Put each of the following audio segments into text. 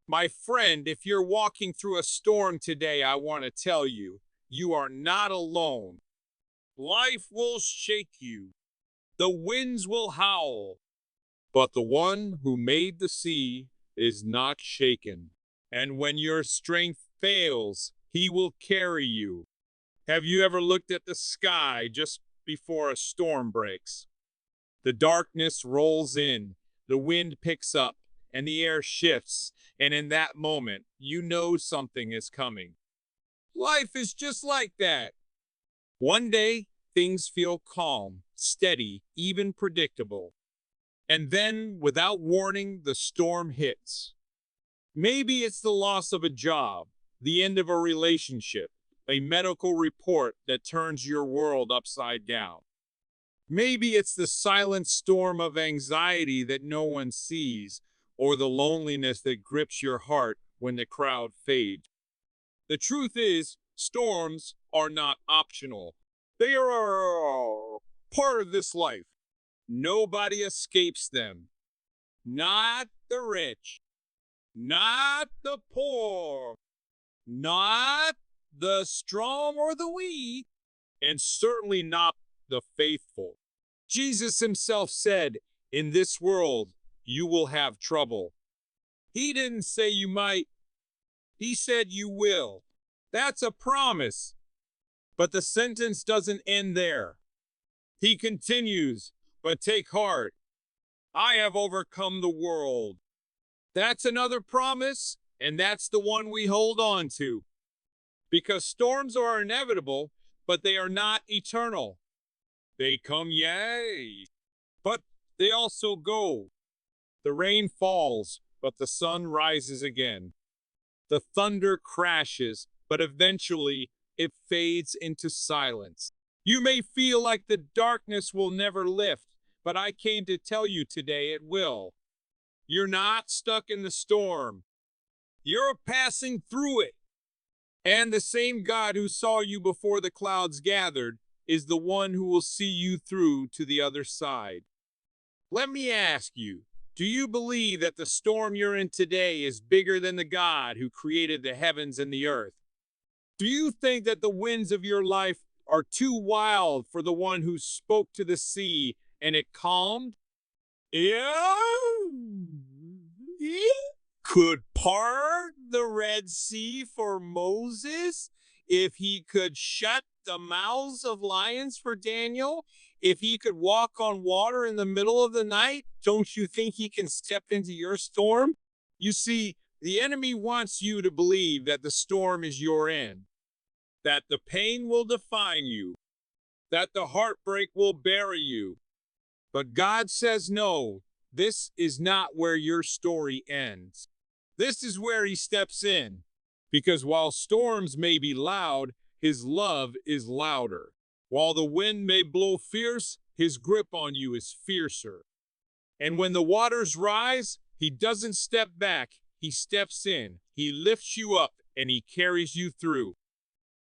My friend, if you're walking through a storm today, I want to tell you, you are not alone. Life will shake you. The winds will howl. But the one who made the sea is not shaken. And when your strength fails, he will carry you. Have you ever looked at the sky just before a storm breaks? The darkness rolls in, the wind picks up, and the air shifts, and in that moment, you know something is coming. Life is just like that. One day, things feel calm, steady, even predictable. And then, without warning, the storm hits. Maybe it's the loss of a job, the end of a relationship, a medical report that turns your world upside down. Maybe it's the silent storm of anxiety that no one sees, or the loneliness that grips your heart when the crowd fades. The truth is, storms are not optional. They are part of this life. Nobody escapes them. Not the rich. Not the poor. Not the strong or the weak. And certainly not the faithful. Jesus himself said, in this world, you will have trouble. He didn't say you might. He said you will. That's a promise. But the sentence doesn't end there. He continues, but take heart. I have overcome the world. That's another promise, and that's the one we hold on to. Because storms are inevitable, but they are not eternal. They come, yay, but they also go. The rain falls, but the sun rises again. The thunder crashes, but eventually it fades into silence. You may feel like the darkness will never lift, but I came to tell you today it will. You're not stuck in the storm. You're passing through it. And the same God who saw you before the clouds gathered is the one who will see you through to the other side. Let me ask you, do you believe that the storm you're in today is bigger than the God who created the heavens and the earth? Do you think that the winds of your life are too wild for the one who spoke to the sea and it calmed? Yeah. Could part the Red Sea for Moses? If he could shut the mouths of lions for Daniel? If he could walk on water in the middle of the night, don't you think he can step into your storm? You see, the enemy wants you to believe that the storm is your end, that the pain will define you, that the heartbreak will bury you. But God says no, this is not where your story ends. This is where he steps in, because while storms may be loud, his love is louder. While the wind may blow fierce, his grip on you is fiercer. And when the waters rise, he doesn't step back, he steps in. He lifts you up and he carries you through.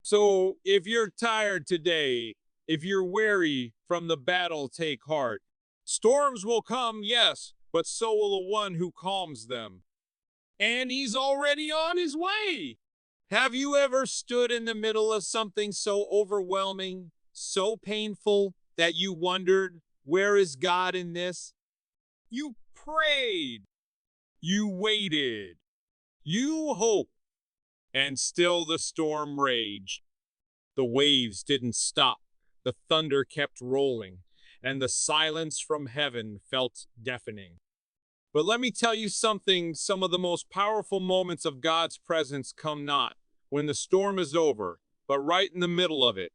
So if you're tired today, if you're weary from the battle, take heart. Storms will come, yes, but so will the one who calms them. And he's already on his way. Have you ever stood in the middle of something so overwhelming, so painful, that you wondered, where is God in this? You prayed. You waited. You hoped. And still the storm raged. The waves didn't stop. The thunder kept rolling, and the silence from heaven felt deafening. But let me tell you something, some of the most powerful moments of God's presence come not when the storm is over, but right in the middle of it.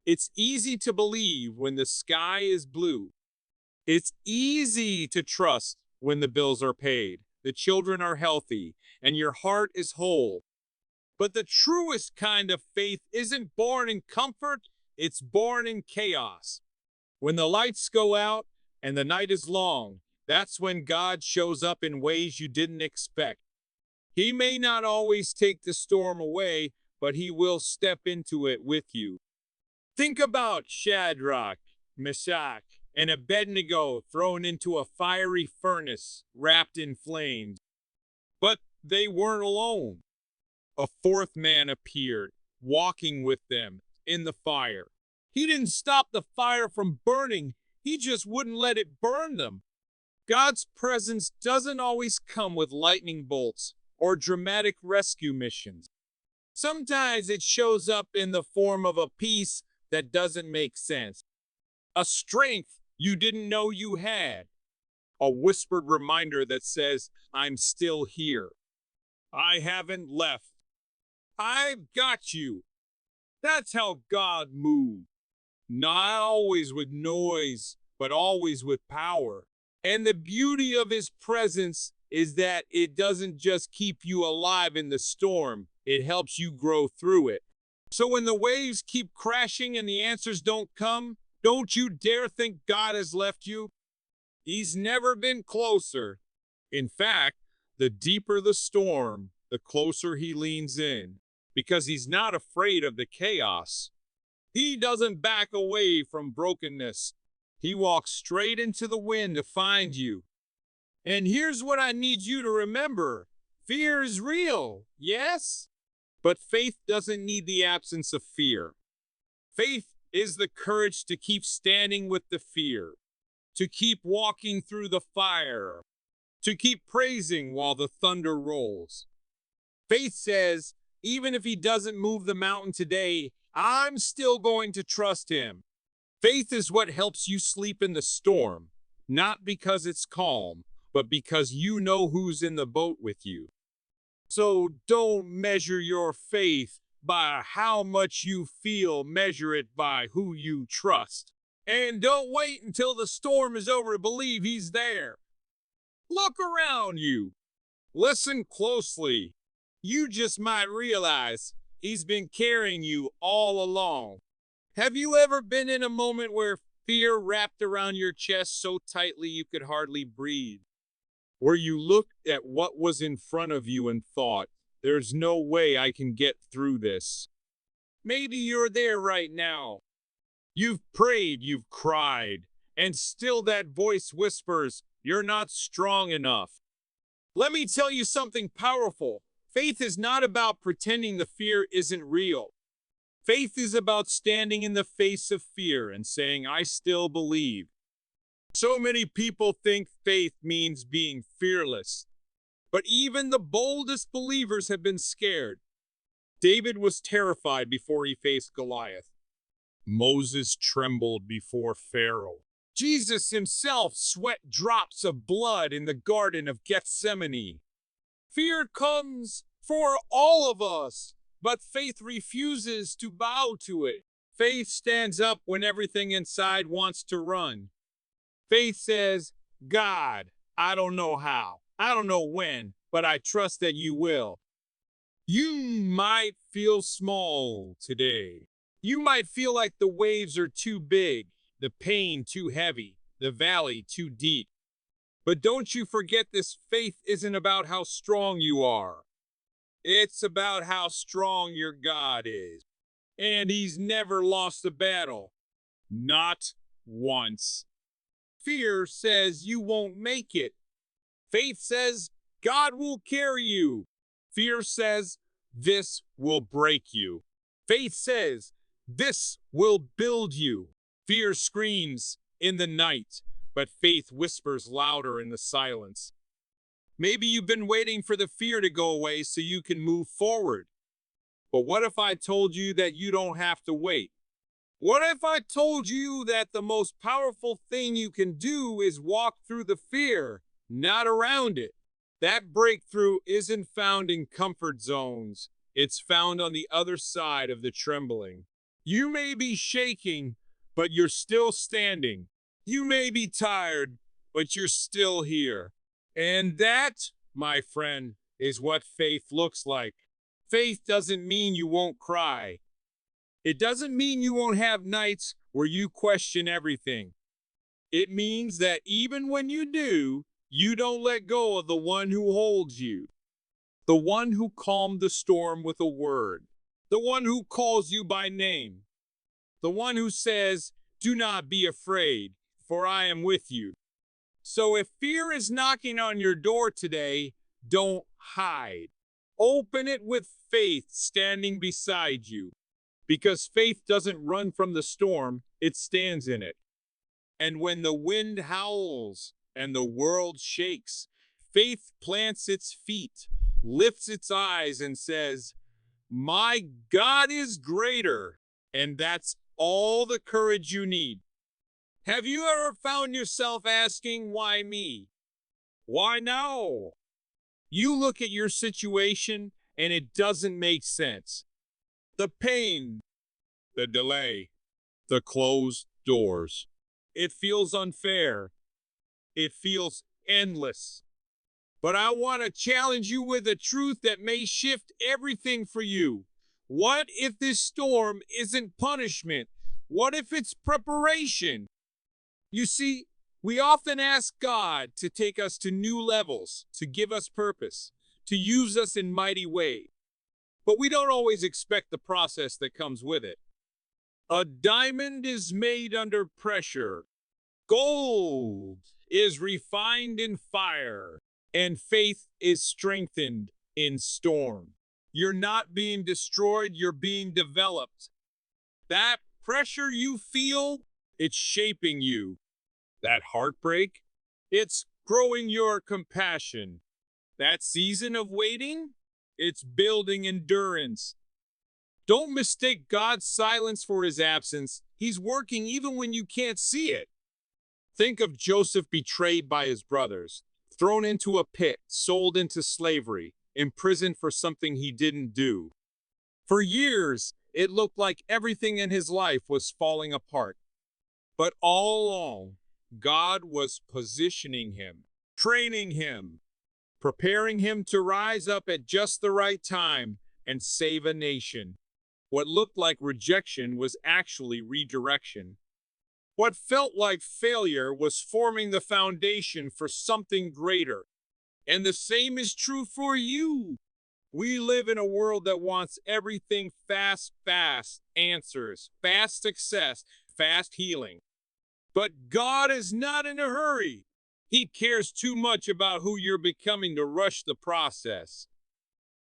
It's easy to believe when the sky is blue. It's easy to trust when the bills are paid, the children are healthy, and your heart is whole. But the truest kind of faith isn't born in comfort, it's born in chaos. When the lights go out and the night is long, that's when God shows up in ways you didn't expect. He may not always take the storm away, but he will step into it with you. Think about Shadrach, Meshach, and Abednego thrown into a fiery furnace wrapped in flames. But They weren't alone. A fourth man appeared, walking with them in the fire. He didn't stop the fire from burning, he just wouldn't let it burn them. God's presence doesn't always come with lightning bolts or dramatic rescue missions. Sometimes it shows up in the form of a peace that doesn't make sense, a strength you didn't know you had, a whispered reminder that says, I'm still here. I haven't left. I've got you. That's how God moves. Not always with noise, but always with power. And the beauty of his presence is that it doesn't just keep you alive in the storm, it helps you grow through it. So when the waves keep crashing and the answers don't come, don't you dare think God has left you. He's never been closer. In fact, the deeper the storm, the closer he leans in, because he's not afraid of the chaos. He doesn't back away from brokenness. He walks straight into the wind to find you. And here's what I need you to remember. Fear is real, yes? But faith doesn't need the absence of fear. Faith is the courage to keep standing with the fear, to keep walking through the fire, to keep praising while the thunder rolls. Faith says, even if he doesn't move the mountain today, I'm still going to trust him. Faith is what helps you sleep in the storm, not because it's calm, but because you know who's in the boat with you. So don't measure your faith by how much you feel, measure it by who you trust. And don't wait until the storm is over to believe he's there. Look around you. Listen closely. You just might realize he's been carrying you all along. Have you ever been in a moment where fear wrapped around your chest so tightly you could hardly breathe? Where you looked at what was in front of you and thought, there's no way I can get through this. Maybe you're there right now. You've prayed, you've cried, and still that voice whispers, you're not strong enough. Let me tell you something powerful. Faith is not about pretending the fear isn't real. Faith is about standing in the face of fear and saying, I still believe. So many people think faith means being fearless. But even the boldest believers have been scared. David was terrified before he faced Goliath. Moses trembled before Pharaoh. Jesus himself sweat drops of blood in the Garden of Gethsemane. Fear comes for all of us, but faith refuses to bow to it. Faith stands up when everything inside wants to run. Faith says, God, I don't know how, I don't know when, but I trust that you will. You might feel small today. You might feel like the waves are too big, the pain too heavy, the valley too deep. But don't you forget this faith isn't about how strong you are. It's about how strong your God is. And he's never lost a battle. Not once. Fear says you won't make it. Faith says God will carry you. Fear says this will break you. Faith says this will build you. Fear screams in the night, but faith whispers louder in the silence. Maybe you've been waiting for the fear to go away so you can move forward. But what if I told you that you don't have to wait? What if I told you that the most powerful thing you can do is walk through the fear, not around it? That breakthrough isn't found in comfort zones. It's found on the other side of the trembling. You may be shaking, but you're still standing. You may be tired, but you're still here. And that, my friend, is what faith looks like. Faith doesn't mean you won't cry. It doesn't mean you won't have nights where you question everything. It means that even when you do, you don't let go of the one who holds you. The one who calmed the storm with a word. The one who calls you by name. The one who says, do not be afraid, for I am with you. So if fear is knocking on your door today, Don't hide. Open it with faith standing beside you. Because faith doesn't run from the storm, it stands in it. And when the wind howls and the world shakes, faith plants its feet, lifts its eyes, and says, "My God is greater." And that's all the courage you need. Have you ever found yourself asking, "Why me? Why now?" You look at your situation and it doesn't make sense. The pain, the delay, the closed doors. It feels unfair. It feels endless. But I want to challenge you with a truth that may shift everything for you. What if this storm isn't punishment? What if it's preparation? You see, we often ask God to take us to new levels, to give us purpose, to use us in mighty ways. But we don't always expect the process that comes with it. A diamond is made under pressure. Gold is refined in fire. And faith is strengthened in storm. You're not being destroyed, you're being developed. That pressure you feel, it's shaping you. That heartbreak, it's growing your compassion. That season of waiting, it's building endurance. Don't mistake God's silence for his absence. He's working even when you can't see it. Think of Joseph betrayed by his brothers, thrown into a pit, sold into slavery, imprisoned for something he didn't do. For years, it looked like everything in his life was falling apart. But all along, God was positioning him, training him, preparing him to rise up at just the right time and save a nation. What looked like rejection was actually redirection. What felt like failure was forming the foundation for something greater. And the same is true for you. We live in a world that wants everything fast answers, fast success, fast healing. But God is not in a hurry. He cares too much about who you're becoming to rush the process.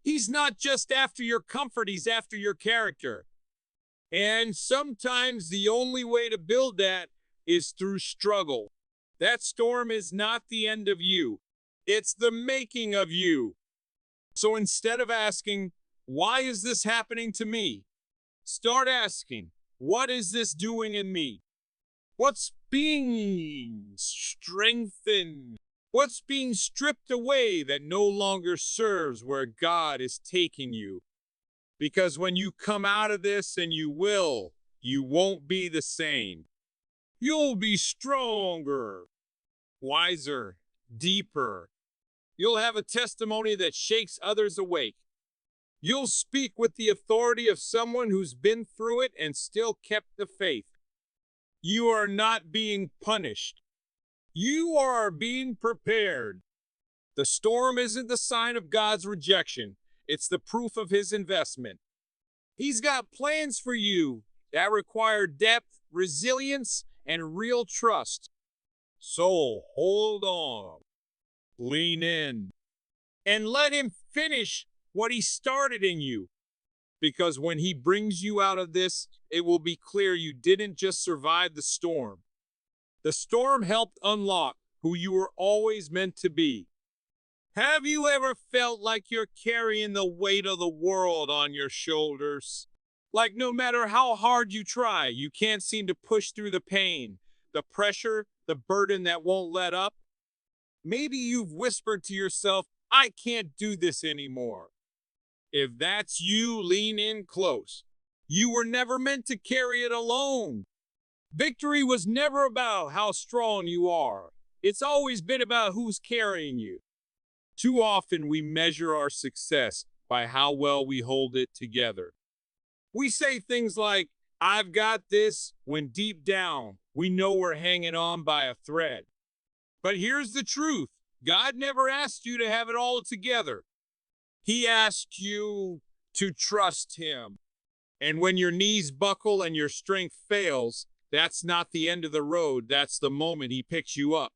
He's not just after your comfort, he's after your character. And sometimes the only way to build that is through struggle. That storm is not the end of you. It's the making of you. So instead of asking, "Why is this happening to me?" start asking, "What is this doing in me? What's being strengthened? What's being stripped away that no longer serves where God is taking you?" Because when you come out of this, and you won't be the same. You'll be stronger, wiser, deeper. You'll have a testimony that shakes others awake. You'll speak with the authority of someone who's been through it and still kept the faith. You are not being punished. You are being prepared. The storm isn't the sign of God's rejection. It's the proof of his investment. He's got plans for you that require depth, resilience, and real trust. So hold on, lean in, and let him finish what he started in you. Because when he brings you out of this, it will be clear you didn't just survive the storm. The storm helped unlock who you were always meant to be. Have you ever felt like you're carrying the weight of the world on your shoulders? Like no matter how hard you try, you can't seem to push through the pain, the pressure, the burden that won't let up? Maybe you've whispered to yourself, "I can't do this anymore." If that's you, lean in close. You were never meant to carry it alone. Victory was never about how strong you are. It's always been about who's carrying you. Too often we measure our success by how well we hold it together. We say things like, "I've got this," when deep down, we know we're hanging on by a thread. But here's the truth. God never asked you to have it all together. He asked you to trust him. And when your knees buckle and your strength fails, that's not the end of the road. That's the moment he picks you up.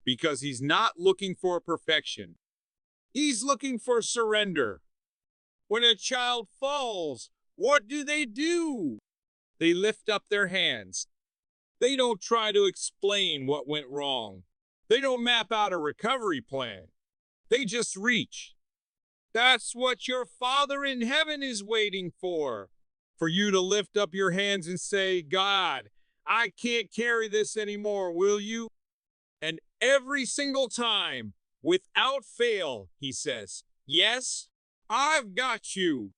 Because he's not looking for perfection. He's looking for surrender. When a child falls, what do? They lift up their hands. They don't try to explain what went wrong. They don't map out a recovery plan. They just reach. That's what your Father in heaven is waiting for you to lift up your hands and say, God, I can't carry this anymore, will you? And every single time, without fail, he says, yes, I've got you.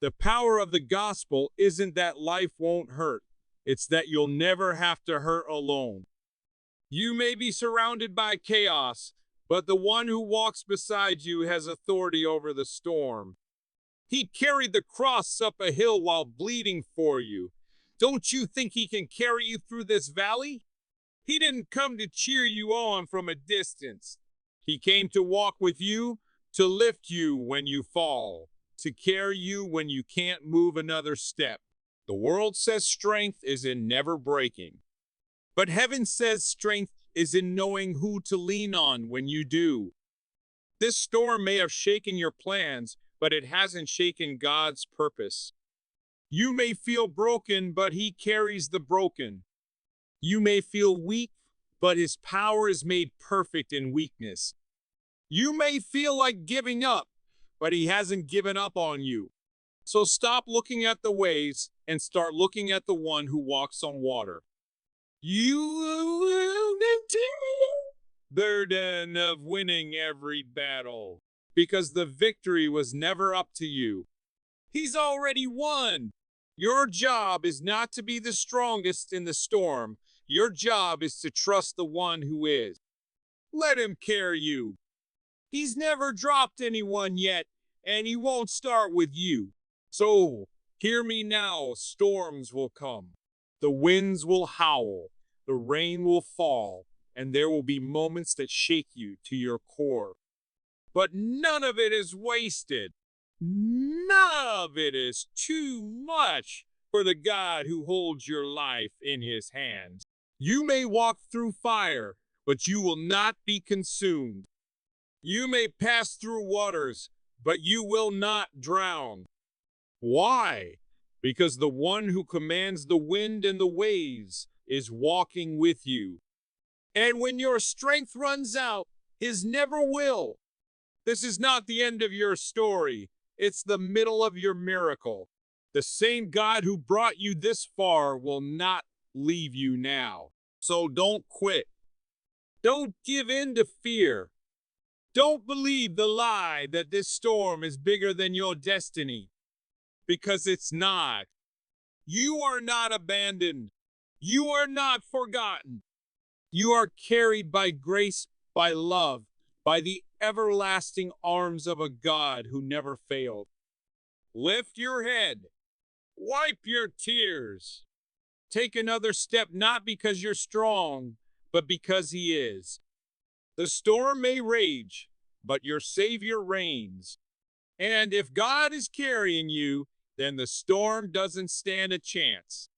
The power of the gospel isn't that life won't hurt. It's that you'll never have to hurt alone. You may be surrounded by chaos, but the one who walks beside you has authority over the storm. He carried the cross up a hill while bleeding for you. Don't you think he can carry you through this valley? He didn't come to cheer you on from a distance. He came to walk with you, to lift you when you fall, to carry you when you can't move another step. The world says strength is in never breaking. But heaven says strength is in knowing who to lean on when you do. This storm may have shaken your plans, but it hasn't shaken God's purpose. You may feel broken, but he carries the broken. You may feel weak, but his power is made perfect in weakness. You may feel like giving up, but he hasn't given up on you. So stop looking at the waves and start looking at the one who walks on water. You will burden of winning every battle, because the victory was never up to you. He's already won. Your job is not to be the strongest in the storm. Your job is to trust the one who is. Let him carry you. He's never dropped anyone yet, and he won't start with you. So, hear me now, storms will come. The winds will howl, the rain will fall, and there will be moments that shake you to your core. But none of it is wasted. None of it is too much for the God who holds your life in his hands. You may walk through fire, but you will not be consumed. You may pass through waters, but you will not drown. Why? Because the one who commands the wind and the waves is walking with you. And when your strength runs out, his never will. This is not the end of your story. It's the middle of your miracle. The same God who brought you this far will not leave you now. So don't quit. Don't give in to fear. Don't believe the lie that this storm is bigger than your destiny. Because it's not. You are not abandoned. You are not forgotten. You are carried by grace, by love, by the everlasting arms of a God who never failed. Lift your head. Wipe your tears. Take another step not because you're strong, but because he is. The storm may rage, but your Savior reigns. And if God is carrying you, then the storm doesn't stand a chance.